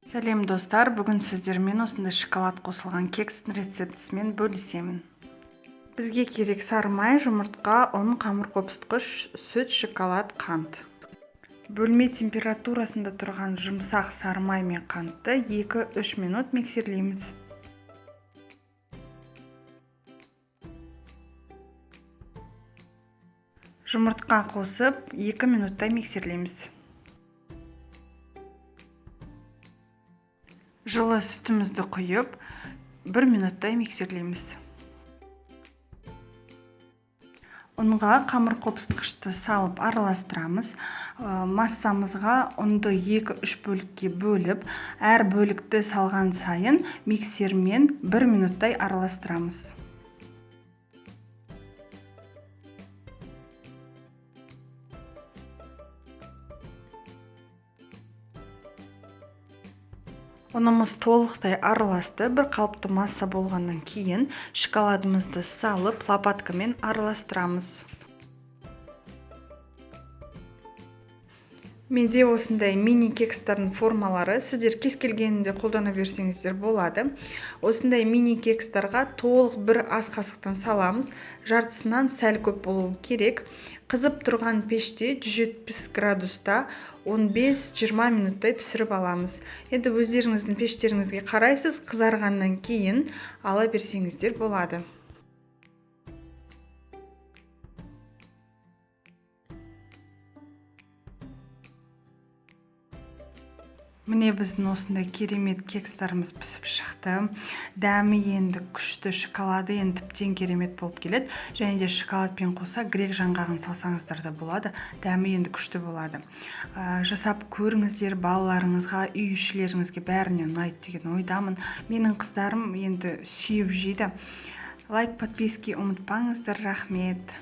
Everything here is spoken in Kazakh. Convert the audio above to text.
Сәлем достар, бүгін сіздермен осындай шоколад қосылған кекстің рецептісімен бөлісемін. Бізге керек сары май, жұмыртқа, ұн, қамыр қопсытқыш, сүт, шоколад, қант. Бөлме температурасында тұрған жұмсақ сары май мен қантты 2-3 минут миксерлейміз. Жұмыртқа қосып 2 минуттай миксерлейміз. Жылы сүтімізді құйып 1 минуттай миксерлейміз. Ұнға қамыр қопсытқышты салып араластырамыз. Массамызға ұнды 2-3 бөлікке бөліп, әр бөлікті салған сайын миксермен 1 минуттай араластырамыз. Ұнымыз толықтай араласты. Бір қалыпты масса болғаннан кейін шоколадымызды салып лопаткамен араластырамыз. Менде осындай мини кекстардың формалары, сіздер кез келгенінде қолдана берсеңіздер болады. Осындай мини кекстарға толық бір ас қасықтан саламыз. Жартысынан сәл көп болуы керек. Қызып тұрған пеште 170 градуста 15-20 минуттай пісіріп аламыз. Енді өздеріңіздің пештеріңізге қарайсыз, қызарғаннан кейін ала берсеңіздер болады. Міне біздің осындай керемет кекстарымыз пісіп шықты. Дәмі енді күшті, шоколады енді тіптен керемет болып келеді. Және де шоколадпен қоса грек жаңғағын салсаңыздар да болады. Дәмі енді күшті болады. Жасап көріңіздер, балаларыңызға, үй ішілеріңізге бәріне ұнайды деген ойдамын. Менің қыздарым енді сүйіп жейді. Лайк, подписки ұмытпаңыздар, рахмет.